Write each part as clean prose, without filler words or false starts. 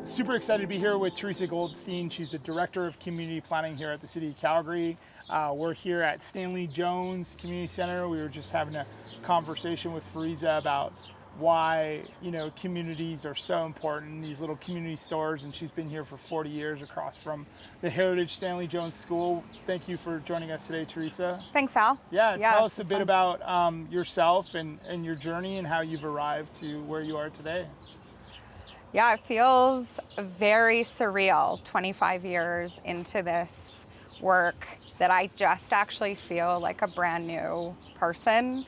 Super excited to be here with Teresa Goldstein. She's the Director of Community Planning here at the City of Calgary. We're here at Stanley Jones Community Center. We were just having a conversation with Teresa about why, communities are so important, these little community stores, and she's been here for 40 years across from the Heritage Stanley Jones School. Thank you for joining us today, Teresa. Thanks, Al. Yeah, Yes, tell us a it's bit fun. about yourself and your journey and how you've arrived to where you are today. Yeah, it feels very surreal 25 years into this work that I just actually feel like a brand new person.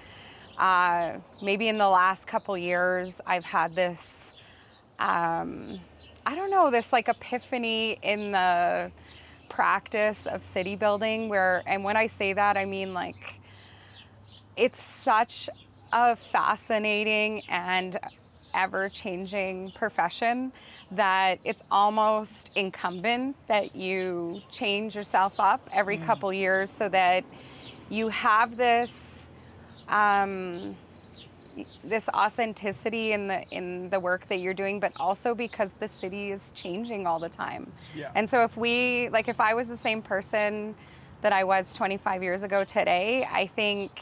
Maybe in the last couple years, I've had this, this like epiphany in the practice of city building and when I say that, I mean like, it's such a fascinating and ever-changing profession that it's almost incumbent that you change yourself up every couple years so that you have this this authenticity in the work that you're doing, but also because the city is changing all the time. Yeah. And so if I was the same person that I was 25 years ago today, I think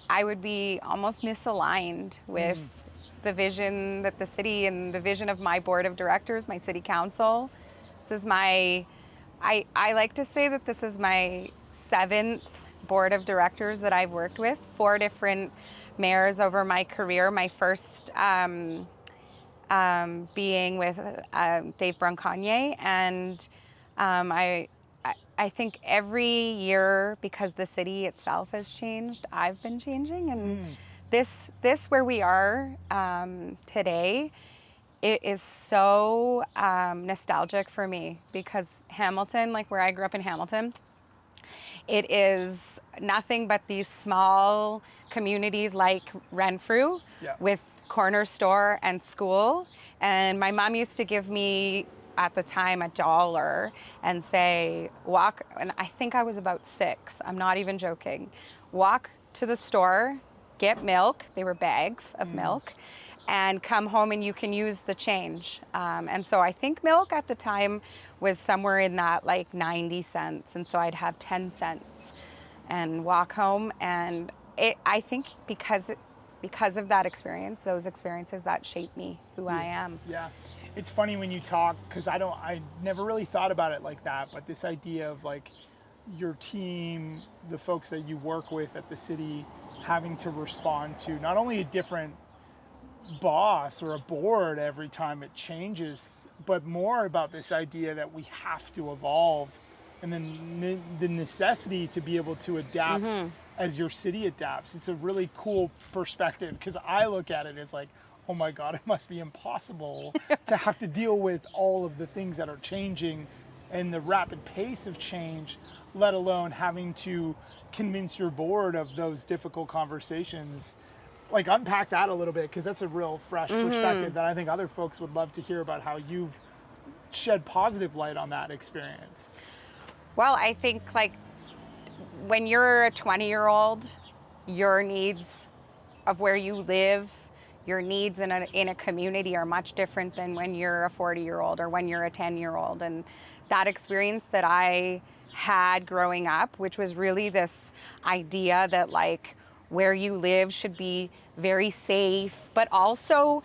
I would be almost misaligned with the vision that the city and the vision of my board of directors, my city council. This is I like to say that this is my 7th board of directors that I've worked with, 4 different mayors over my career. My first being with Dave Bronconnier, and I think every year, because the city itself has changed, I've been changing, and this where we are today, it is so nostalgic for me, because Hamilton, like where I grew up in Hamilton, it is nothing but these small communities like Renfrew with corner store and school. And my mom used to give me, at the time, $1 and say, walk, and I think I was about 6, I'm not even joking, walk to the store, get milk, they were bags of milk, and come home and you can use the change. And so I think milk at the time was somewhere in that like 90 cents. And so I'd have 10 cents and walk home. And I think because of that experience, those experiences, that shaped me, who I am. Yeah. It's funny when you talk, because I never really thought about it like that, but this idea of like your team, the folks that you work with at the city, having to respond to not only a different boss or a board every time it changes, but more about this idea that we have to evolve, and then the necessity to be able to adapt as your city adapts. It's a really cool perspective, because I look at it as like, oh my God, it must be impossible to have to deal with all of the things that are changing and the rapid pace of change, let alone having to convince your board of those difficult conversations. Like, unpack that a little bit, because that's a real fresh perspective that I think other folks would love to hear about, how you've shed positive light on that experience. Well, I think like when you're a 20-year-old, your needs of where you live, your needs in a community are much different than when you're a 40-year-old or when you're a 10-year-old. And that experience that I had growing up, which was really this idea that like where you live should be very safe, but also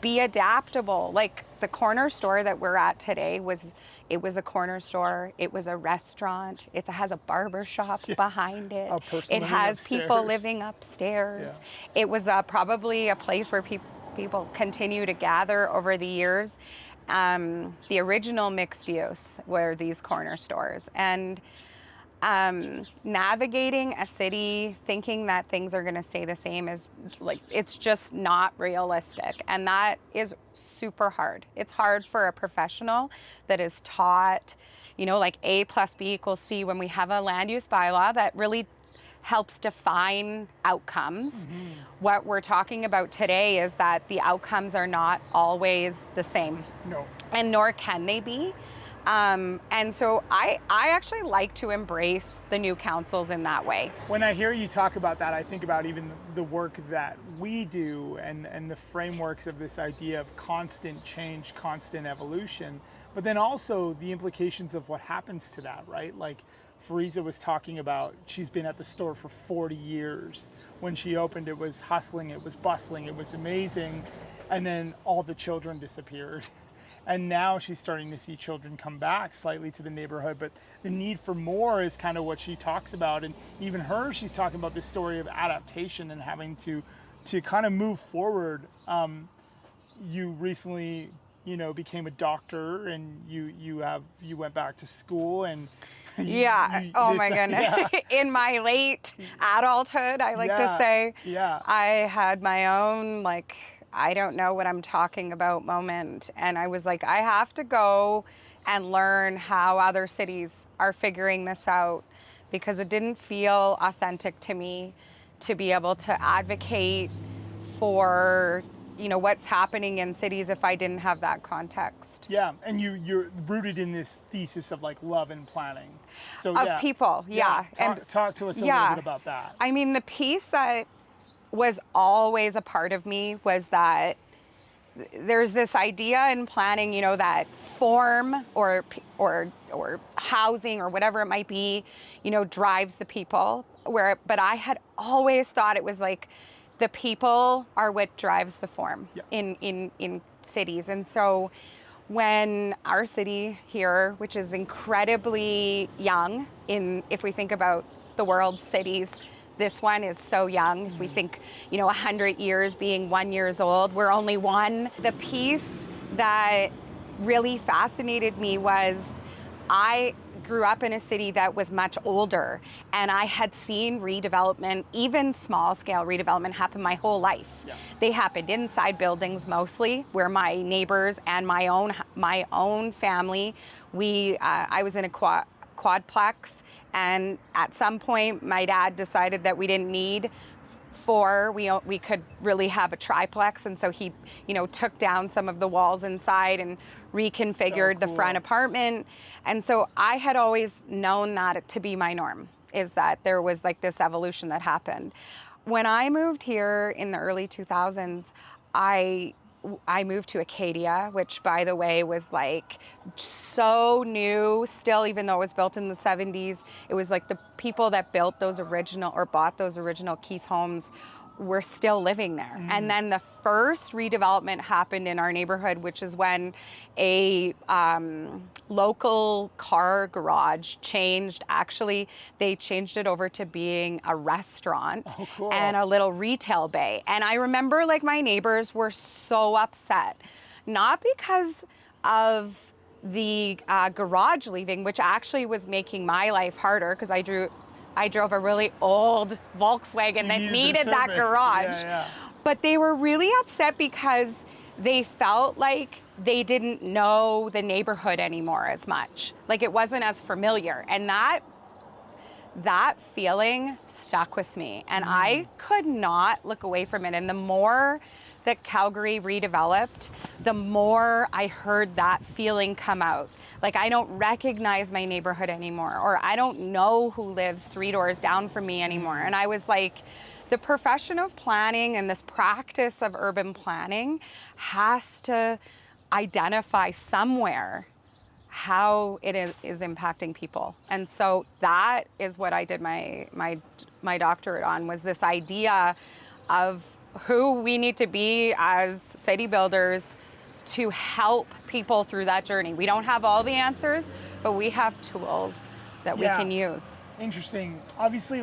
be adaptable. Like the corner store that we're at today was a corner store. It was a restaurant. It has a barber shop behind it. It has people living upstairs. It was probably a place where people continue to gather over the years. The original mixed use were these corner stores. And navigating a city thinking that things are going to stay the same is like, it's just not realistic. And that is super hard. It's hard for a professional that is taught, like A plus B equals C, when we have a land use bylaw that really helps define outcomes. What we're talking about today is that the outcomes are not always the same. No. And nor can they be. And so I actually like to embrace the new councils in that way. When I hear you talk about that, I think about even the work that we do and the frameworks of this idea of constant change, constant evolution, but then also the implications of what happens to that, right? Like Teresa was talking about, she's been at the store for 40 years. When she opened, it was hustling, it was bustling, it was amazing, and then all the children disappeared. And now she's starting to see children come back slightly to the neighborhood, but the need for more is kind of what she talks about. And even her, she's talking about this story of adaptation and having to kind of move forward. You recently, became a doctor, and you went back to school, and oh my goodness. Yeah. In my late adulthood, I like to say, I had my own I don't know what I'm talking about moment. And I was like, I have to go and learn how other cities are figuring this out, because it didn't feel authentic to me to be able to advocate for, what's happening in cities if I didn't have that context. Yeah, and you're rooted in this thesis of love and planning. So of people, yeah. Talk to us a little bit about that. I mean, the piece that was always a part of me was that there's this idea in planning, that form or housing or whatever it might be, drives the people. But I had always thought it was the people are what drives the form in cities. And so when our city here, which is incredibly young, if we think about the world's cities, this one is so young. If we think, 100 years being 1 year old, we're only one. The piece that really fascinated me was I grew up in a city that was much older, and I had seen redevelopment, even small scale redevelopment, happen my whole life. Yeah. They happened inside buildings mostly, where my neighbors and my own family, I was in a quadplex, and at some point my dad decided that we didn't need four, we could really have a triplex, and so he took down some of the walls inside and reconfigured the front apartment. And so I had always known that to be my norm, is that there was this evolution that happened. When I moved here in the early 2000s, I moved to Acadia, which, by the way, was so new still, even though it was built in the 70s. It was the people that built those original or bought those original Keith homes were still living there. Mm. And then the first redevelopment happened in our neighborhood, which is when a local car garage they changed it over to being a restaurant. Oh, cool. And a little retail bay. And I remember my neighbors were so upset, not because of the garage leaving, which actually was making my life harder, because I drove a really old Volkswagen that needed that garage. Yeah. But they were really upset because they felt like they didn't know the neighborhood anymore as much. It wasn't as familiar. And that feeling stuck with me. And I could not look away from it. And the more that Calgary redeveloped, the more I heard that feeling come out. I don't recognize my neighborhood anymore, or I don't know who lives 3 doors down from me anymore. And I was the profession of planning and this practice of urban planning has to identify somewhere how it is impacting people. And so that is what I did my doctorate on, was this idea of who we need to be as city builders to help people through that journey. We don't have all the answers, but we have tools that we can use. Interesting. Obviously,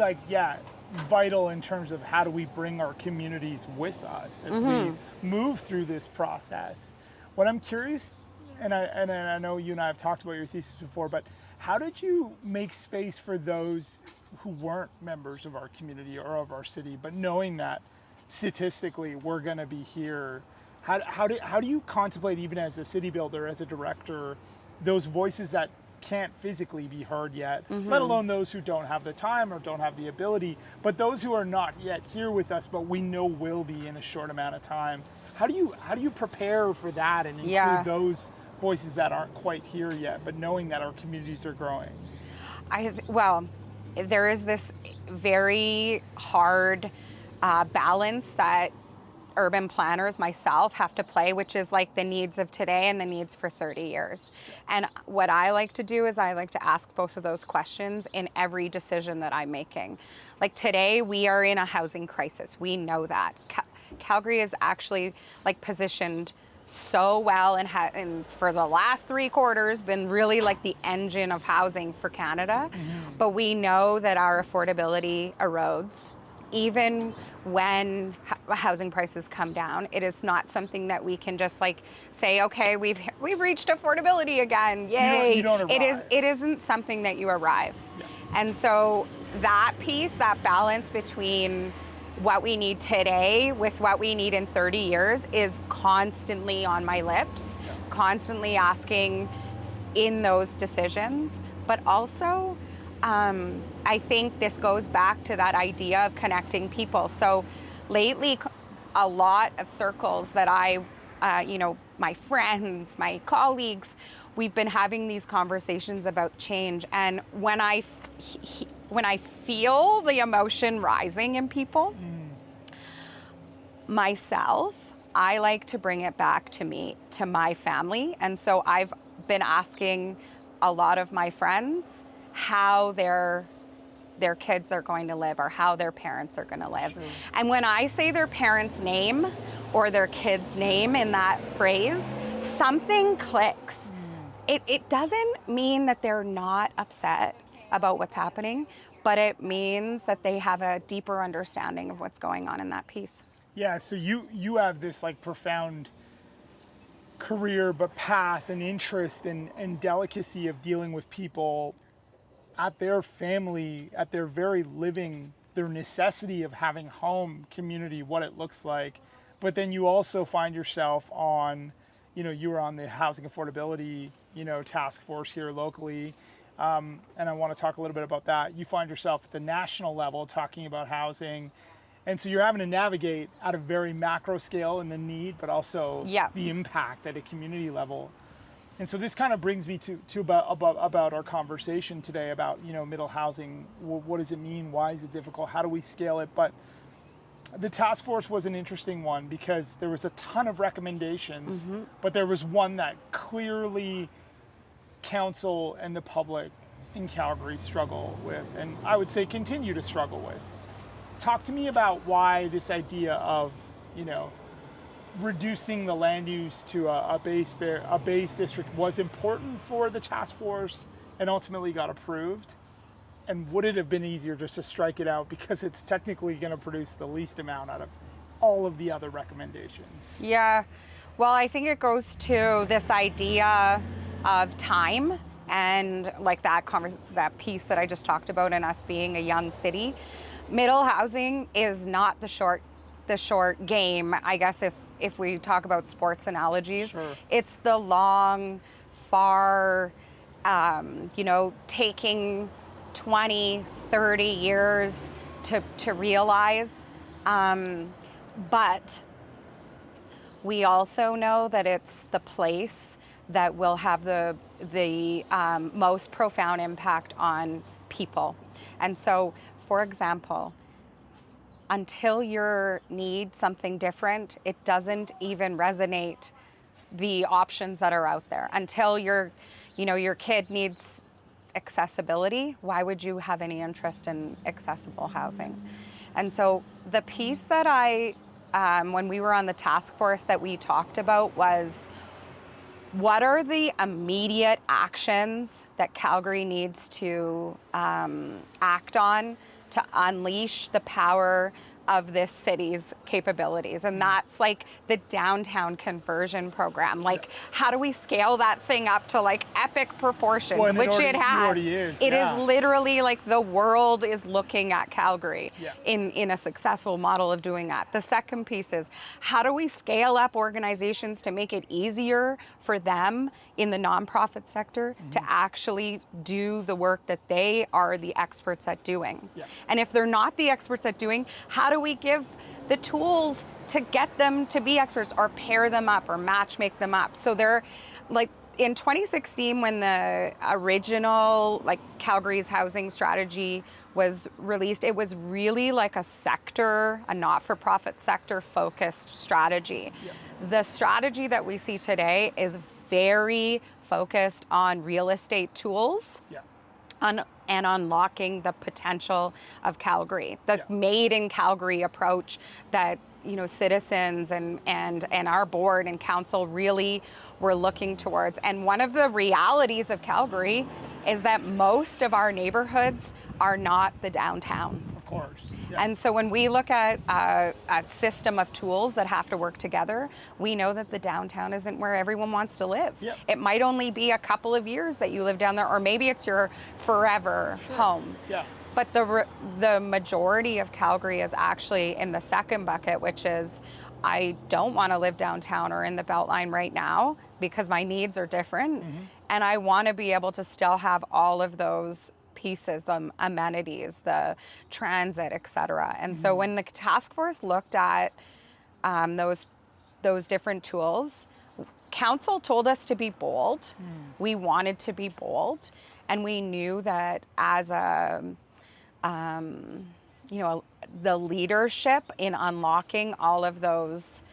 vital in terms of how do we bring our communities with us as we move through this process. What I'm curious, and I know you and I have talked about your thesis before, but how did you make space for those who weren't members of our community or of our city, but knowing that statistically we're going to be here? How do you contemplate, even as a city builder, as a director, those voices that can't physically be heard yet, let alone those who don't have the time or don't have the ability, but those who are not yet here with us, but we know will be in a short amount of time? How do you prepare for that and include voices that aren't quite here yet, but knowing that our communities are growing? Well, there is this very hard balance that urban planners, myself, have to play, which is like the needs of today and the needs for 30 years. And what I like to do is I like to ask both of those questions in every decision that I'm making. Like today, we are in a housing crisis. We know that. Calgary is actually like positioned so well and for the last 3 quarters been really like the engine of housing for Canada. But we know that our affordability erodes even when housing prices come down. It is not something that we can just like say, okay, we've reached affordability again, yay. You don't arrive. It isn't something that you arrive. And so that piece, that balance between what we need today with what we need in 30 years is constantly on my lips, constantly asking in those decisions. But also, I think this goes back to that idea of connecting people. So lately, a lot of circles that my friends, my colleagues, we've been having these conversations about change. And when I feel the emotion rising in people, myself, I like to bring it back to me, to my family. And so I've been asking a lot of my friends how their kids are going to live or how their parents are going to live. True. And when I say their parents' name or their kid's name in that phrase, something clicks. It doesn't mean that they're not upset about what's happening, but it means that they have a deeper understanding of what's going on in that piece. Yeah, so you have this like profound career, but path and interest and delicacy of dealing with people at their family, at their very living, their necessity of having home, community, what it looks like. But then you also find yourself on, you were on the housing affordability, task force here locally. And I want to talk a little bit about that. You find yourself at the national level talking about housing. And so you're having to navigate at a very macro scale in the need, but also the impact at a community level. And so this kind of brings me to about our conversation today about, middle housing. What does it mean? Why is it difficult? How do we scale it? But the task force was an interesting one because there was a ton of recommendations, but there was one that clearly council and the public in Calgary struggle with, and I would say continue to struggle with. Talk to me about why this idea of, reducing the land use to a base district was important for the task force and ultimately got approved. And would it have been easier just to strike it out because it's technically going to produce the least amount out of all of the other recommendations? Yeah, well, I think it goes to this idea of time and like that piece that I just talked about and us being a young city. Middle housing is not the short game, I guess, if we talk about sports analogies. Sure. It's the long, far, taking 20, 30 years to realize. But we also know that it's the place that will have the most profound impact on people. And so, for example, until you need something different, it doesn't even resonate the options that are out there. Until your kid needs accessibility, why would you have any interest in accessible housing? And so the piece that when we were on the task force that we talked about was, what are the immediate actions that Calgary needs to act on to unleash the power of this city's capabilities? And that's like the downtown conversion program. Like, how do we scale that thing up to like epic proportions, which it has. It is literally like the world is looking at Calgary in a successful model of doing that. The second piece is, how do we scale up organizations to make it easier for them in the nonprofit sector to actually do the work that they are the experts at doing? And if they're not the experts at doing, how do we give the tools to get them to be experts or pair them up or match make them up? So they're like, in 2016, when the original like Calgary's housing strategy was released, it was really like a sector, a not-for-profit sector focused strategy. Yeah. The strategy that we see today is very focused on real estate tools. Yeah. And unlocking the potential of Calgary, the made in Calgary approach that citizens and our board and council really were looking towards. And one of the realities of Calgary is that most of our neighborhoods are not the downtown. Of course. Yeah. And so when we look at a system of tools that have to work together, we know that the downtown isn't where everyone wants to live. Yep. It might only be a couple of years that you live down there, or maybe it's your forever home. Yeah. But the majority of Calgary is actually in the second bucket, which is I don't want to live downtown or in the Beltline right now because my needs are different. Mm-hmm. And I want to be able to still have all of those pieces, the amenities, the transit, et cetera. And so when the task force looked at those different tools, council told us to be bold. We wanted to be bold, and we knew that as a the leadership in unlocking all of those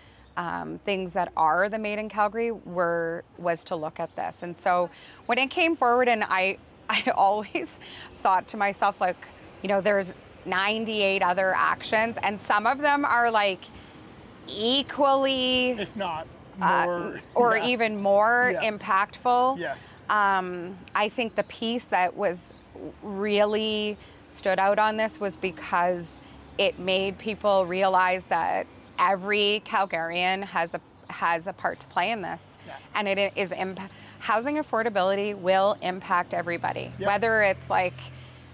things that are the Made in Calgary was to look at this. And so when it came forward, and I always thought to myself, like, there's 98 other actions, and some of them are like equally, if not more, or even more impactful. Yes. I think the piece that was really stood out on this was because it made people realize that every Calgarian has a part to play in this, and it is housing affordability will impact everybody. Whether it's like,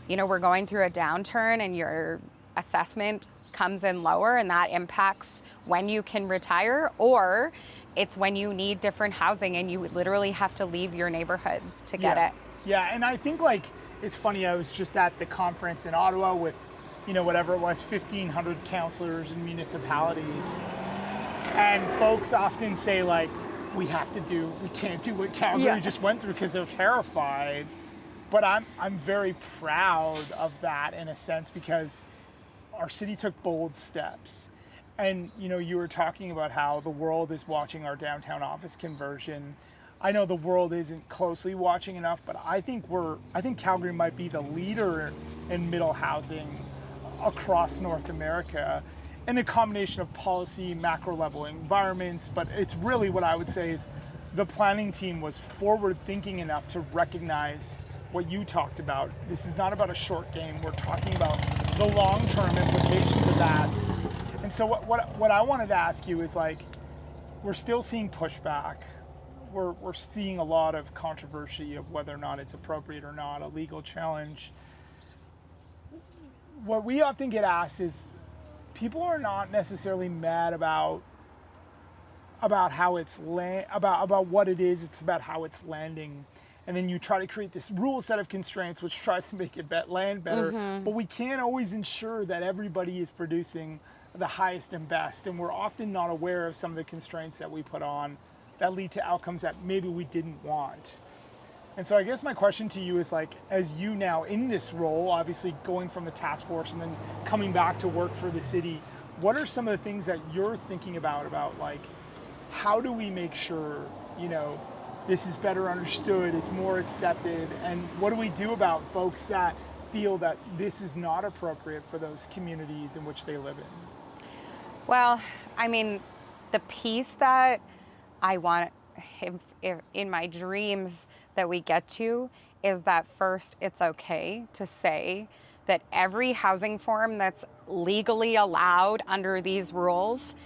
we're going through a downturn and your assessment comes in lower and that impacts when you can retire, or it's when you need different housing and you literally have to leave your neighborhood to get it. Yeah, and I think it's funny, I was just at the conference in Ottawa with, whatever it was, 1,500 councillors and municipalities. And folks often say we can't do what Calgary just went through because they're terrified. But I'm very proud of that in a sense, because our city took bold steps. And you were talking about how the world is watching our downtown office conversion. I know the world isn't closely watching enough, but I think Calgary might be the leader in middle housing across North America, in a combination of policy, macro level environments. But it's really, what I would say is, the planning team was forward thinking enough to recognize what you talked about. This is not about a short game. We're talking about the long-term implications of that. And so what I wanted to ask you is, we're still seeing pushback. We're seeing a lot of controversy of whether or not it's appropriate or not, a legal challenge. What we often get asked is, people are not necessarily mad about how it's about what it is. It's about how it's landing. And then you try to create this rule set of constraints which tries to make it land better. Mm-hmm. But we can't always ensure that everybody is producing the highest and best. And we're often not aware of some of the constraints that we put on that lead to outcomes that maybe we didn't want. And so I guess my question to you is, as you now in this role, obviously going from the task force and then coming back to work for the city, what are some of the things that you're thinking about how do we make sure, this is better understood, it's more accepted, and what do we do about folks that feel that this is not appropriate for those communities in which they live in? Well, I mean, the piece that I want, if in my dreams that we get to, is that first, it's okay to say that every housing form that's legally allowed under these rules,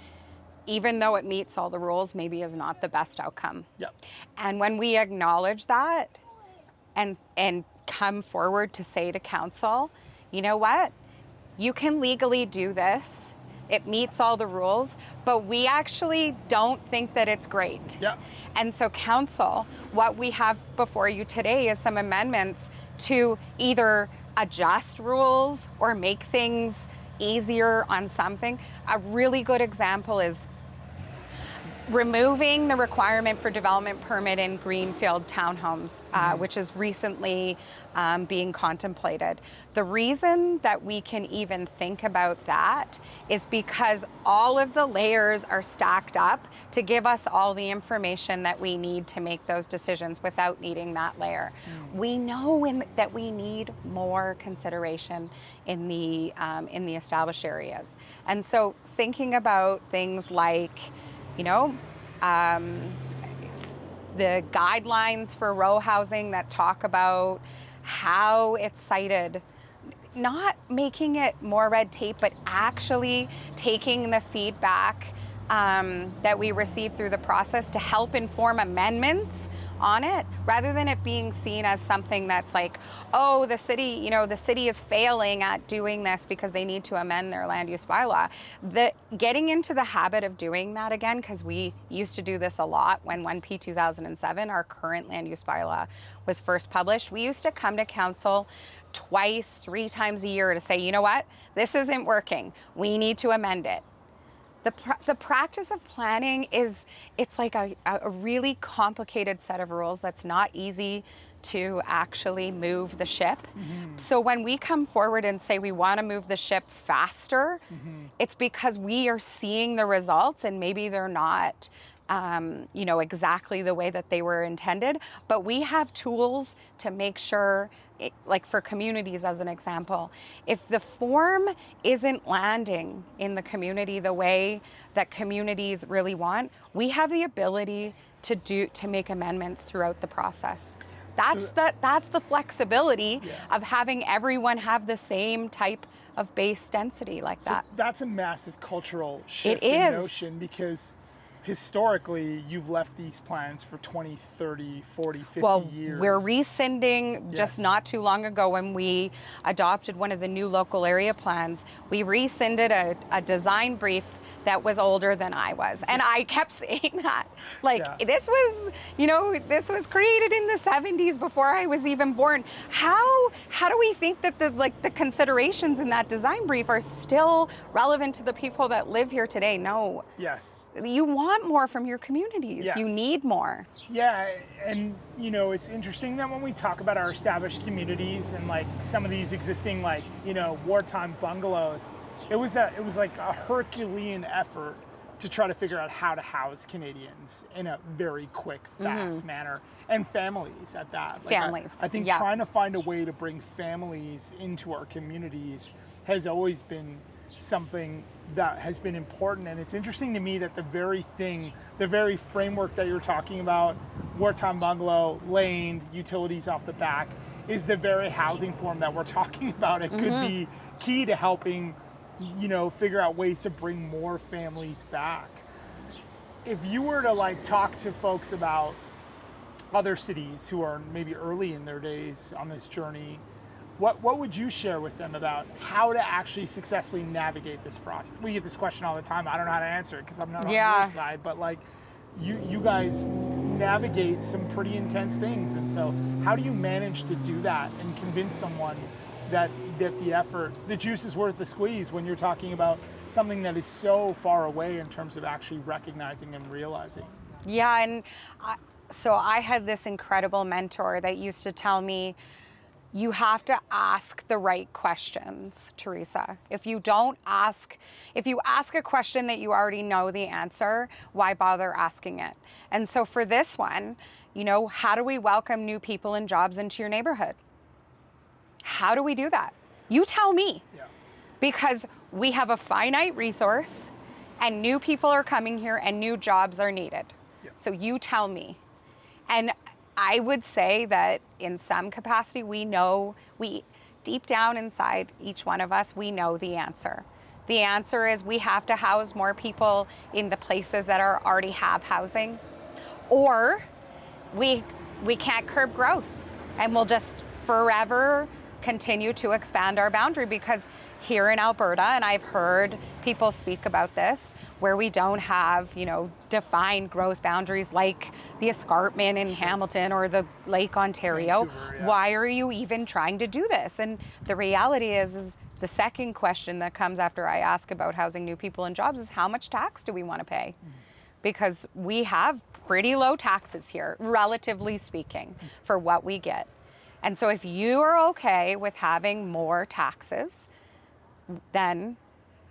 even though it meets all the rules, maybe is not the best outcome. Yep. And when we acknowledge that and come forward to say to council, you know what, you can legally do this, it meets all the rules, but we actually don't think that it's great. Yep. And so council, what we have before you today is some amendments to either adjust rules or make things easier on something. A really good example is removing the requirement for development permit in greenfield townhomes, which is recently being contemplated. The reason that we can even think about that is because all of the layers are stacked up to give us all the information that we need to make those decisions without needing that layer. We know that we need more consideration in the established areas. And so thinking about things like, you know, the guidelines for row housing that talk about how it's cited, not making it more red tape, but actually taking the feedback that we receive through the process to help inform amendments on it, rather than it being seen as something that's like, oh, the city, you know, the city is failing at doing this because they need to amend their land use bylaw. Getting into the habit of doing that again, because we used to do this a lot when 1P 2007, our current land use bylaw, was first published. We used to come to council twice, 3 times a year to say, you know what, this isn't working. We need to amend it. The practice of planning it's like a really complicated set of rules that's not easy to actually move the ship. So when we come forward and say we want to move the ship faster, it's because we are seeing the results, and maybe they're not you know, exactly the way that they were intended, but we have tools to make sure, like for communities as an example, if the form isn't landing in the community the way that communities really want, we have the ability to make amendments throughout the process. That's the flexibility of having everyone have the same type of base density like that. That's a massive cultural shift It in is. notion, because historically, you've left these plans for 20, 30, 40, 50 years. We're rescinding just not too long ago when we adopted one of the new local area plans. We rescinded a design brief that was older than I was. And I kept saying that. Like, this was, you know, this was created in the 70s before I was even born. How do we think that the considerations in that design brief are still relevant to the people that live here today? No. Yes. You want more from your communities. Yes. You need more. Yeah, and you know, it's interesting that when we talk about our established communities and like some of these existing, like, you know, wartime bungalows, it was like a Herculean effort to try to figure out how to house Canadians in a very quick, fast manner, and families at that. Like Families. I think trying to find a way to bring families into our communities has always been something that has been important. And it's interesting to me that the very framework that you're talking about, wartime bungalow, laned, utilities off the back, is the very housing form that we're talking about. It could be key to helping, you know, figure out ways to bring more families back. If you were to like talk to folks about other cities who are maybe early in their days on this journey, what would you share with them about how to actually successfully navigate this process? We get this question all the time. I don't know how to answer it because I'm not on your side, but like you guys navigate some pretty intense things. And so how do you manage to do that and convince someone that the juice is worth the squeeze when you're talking about something that is so far away in terms of actually recognizing and realizing? Yeah, and so I had this incredible mentor that used to tell me, you have to ask the right questions, Teresa. If you ask a question that you already know the answer, why bother asking it? And so for this one, you know, how do we welcome new people and jobs into your neighborhood? How do we do that? You tell me. Yeah. Because we have a finite resource and new people are coming here and new jobs are needed. Yeah. So you tell me. And I would say that in some capacity, we deep down inside each one of us, we know the answer. The answer is we have to house more people in the places that already have housing, or we can't curb growth and we'll just forever continue to expand our boundary, because here in Alberta, and I've heard people speak about this, where we don't have, you know, defined growth boundaries like the escarpment in Hamilton or the Lake Ontario. Vancouver, why are you even trying to do this? And the reality is the second question that comes after I ask about housing new people and jobs is, how much tax do we want to pay? because we have pretty low taxes here, relatively speaking, for what we get. And so if you are okay with having more taxes, then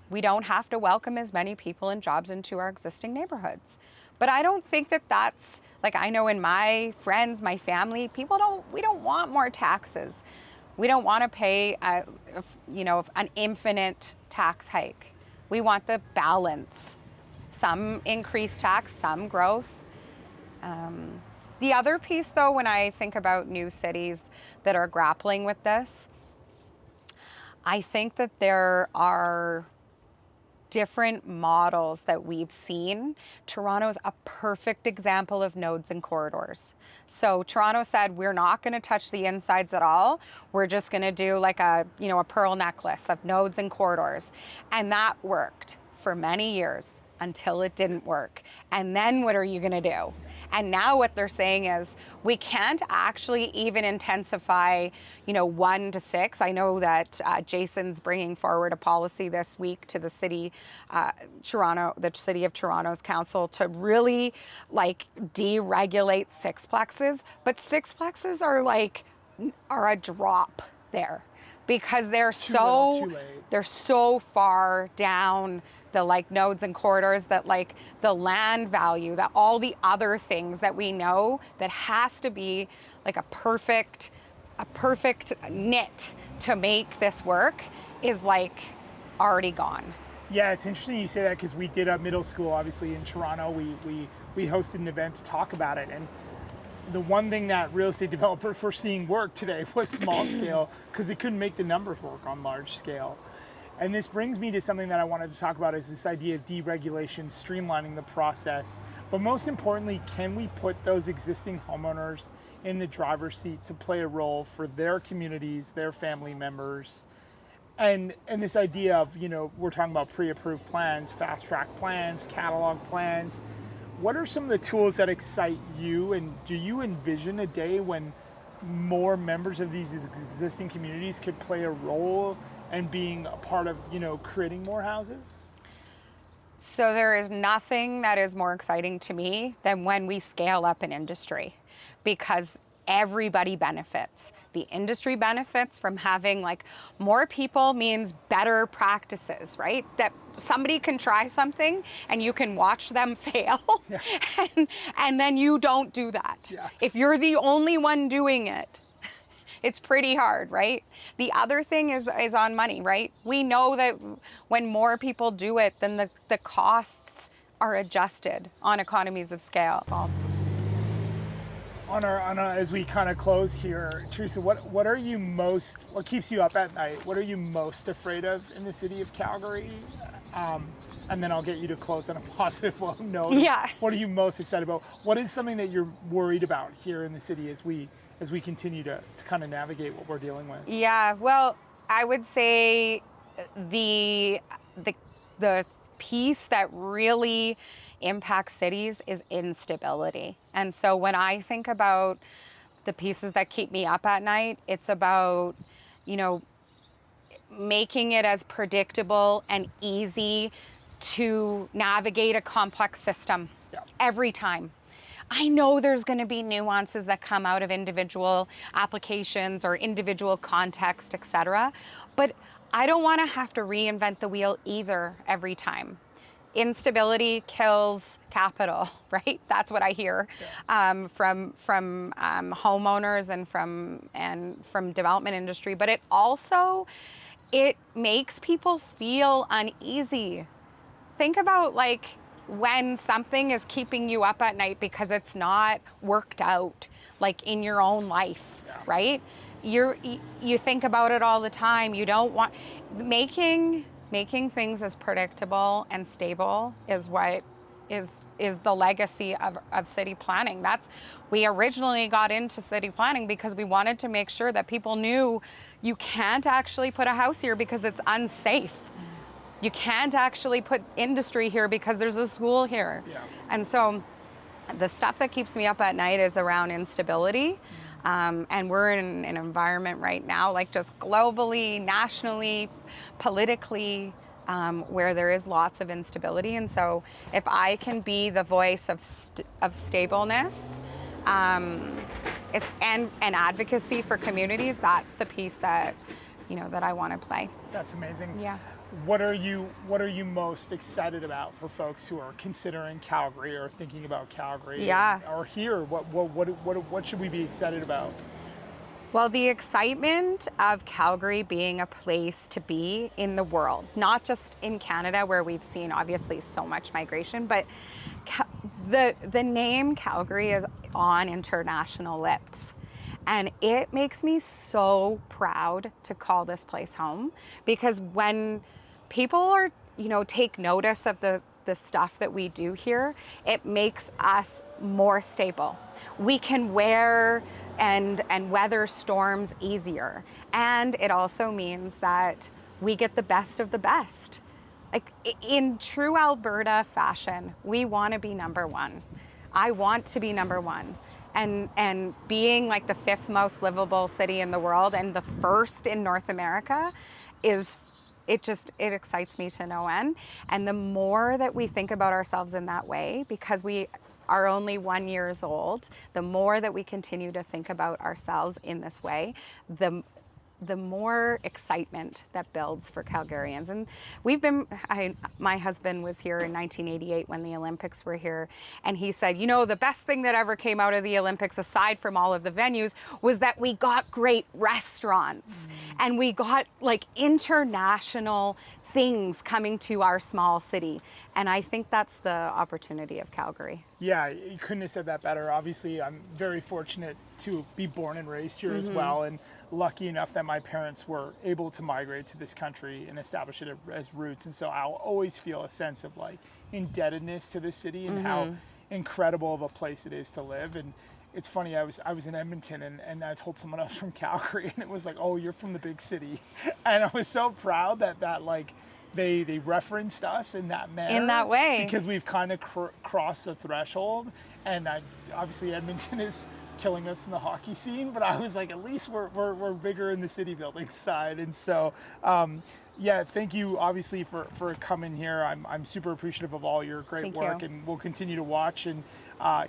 we don't have to welcome as many people and jobs into our existing neighborhoods. But I don't think that that's, like, I know in my friends, my family, we don't want more taxes. We don't want to pay, an infinite tax hike. We want the balance. Some increased tax, some growth. The other piece, though, when I think about new cities that are grappling with this, I think that there are different models that we've seen. Toronto's a perfect example of nodes and corridors. So Toronto said, we're not going to touch the insides at all. We're just going to do like a pearl necklace of nodes and corridors. And that worked for many years until it didn't work. And then what are you going to do? And now what they're saying is we can't actually even intensify, 1 to 6. I know that Jason's bringing forward a policy this week to the city, the city of Toronto's council to really deregulate sixplexes. But sixplexes are a drop there because they're so far down the nodes and corridors that the land value, that all the other things that we know that has to be a perfect knit to make this work is already gone. Yeah, it's interesting you say that because we did a middle school, obviously in Toronto. We hosted an event to talk about it, and the one thing that real estate developers were seeing work today was small scale because they couldn't make the numbers work on large scale. And this brings me to something that I wanted to talk about is this idea of deregulation, streamlining the process. But most importantly, can we put those existing homeowners in the driver's seat to play a role for their communities, their family members? And this idea of, we're talking about pre-approved plans, fast track plans, catalog plans. What are some of the tools that excite you? And do you envision a day when more members of these existing communities could play a role and being a part of, creating more houses? So there is nothing that is more exciting to me than when we scale up an industry, because everybody benefits. The industry benefits from having more people means better practices, right? That somebody can try something and you can watch them fail. Yeah. and then you don't do that. Yeah. If you're the only one doing it, it's pretty hard, right? The other thing is on money, right? We know that when more people do it, then the costs are adjusted on economies of scale. As we kind of close here, Teresa, what keeps you up at night? What are you most afraid of in the city of Calgary? And then I'll get you to close on a positive note. Yeah. What are you most excited about? What is something that you're worried about here in the city as we continue to kind of navigate what we're dealing with? Yeah, well, I would say the piece that really impacts cities is instability. And so when I think about the pieces that keep me up at night, it's about, making it as predictable and easy to navigate a complex system every time. I know there's going to be nuances that come out of individual applications or individual context, etc. But I don't want to have to reinvent the wheel either every time. Instability kills capital, right? That's what I hear from homeowners and from development industry. But it makes people feel uneasy. Think about when something is keeping you up at night because it's not worked out in your own life, right? You think about it all the time. You don't want making things as predictable and stable is what is the legacy of city planning. We originally got into city planning because we wanted to make sure that people knew you can't actually put a house here because it's unsafe. You can't actually put industry here because there's a school here. Yeah. And so the stuff that keeps me up at night is around instability. And we're in an environment right now, just globally, nationally, politically, where there is lots of instability. And so if I can be the voice of stableness and advocacy for communities, that's the piece that, that I want to play. That's amazing. Yeah. What are you most excited about for folks who are considering Calgary or thinking about Calgary? Yeah. Or here? What should we be excited about? Well, the excitement of Calgary being a place to be in the world, not just in Canada where we've seen obviously so much migration, but the name Calgary is on international lips. And it makes me so proud to call this place home, because when people are, take notice of the stuff that we do here, it makes us more stable. We can wear and weather storms easier. And it also means that we get the best of the best. Like in true Alberta fashion, we want to be number one. I want to be number one. And being like the 5th most livable city in the world and the 1st in North America it excites me to no end. And the more that we think about ourselves in that way, because we are only 1 year old, the more that we continue to think about ourselves in this way, the more excitement that builds for Calgarians. And my husband was here in 1988 when the Olympics were here, and he said, the best thing that ever came out of the Olympics, aside from all of the venues, was that we got great restaurants and we got like international things coming to our small city. And I think that's the opportunity of Calgary. Yeah, you couldn't have said that better. Obviously, I'm very fortunate to be born and raised here as well, and lucky enough that my parents were able to migrate to this country and establish it as roots. And so I'll always feel a sense of like indebtedness to this city and how incredible of a place it is to live. And it's funny, I was in Edmonton and I told someone else from Calgary, and it was like, oh, you're from the big city. And I was so proud that like they referenced us in that manner. In that way. Because we've kind of crossed the threshold. And obviously Edmonton is killing us in the hockey scene, but I was like, at least we're bigger in the city building side. And so, yeah, thank you obviously for coming here. I'm super appreciative of all your great work, and we'll continue to watch. And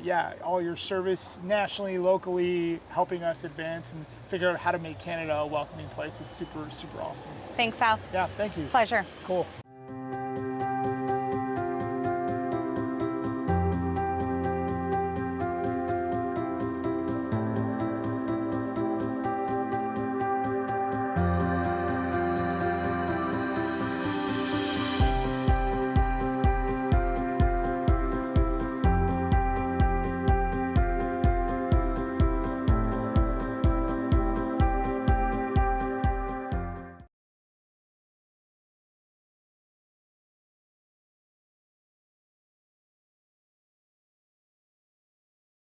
yeah, all your service nationally, locally, helping us advance and figure out how to make Canada a welcoming place is super, super awesome. Thanks, Al. Yeah, thank you. Pleasure. Cool.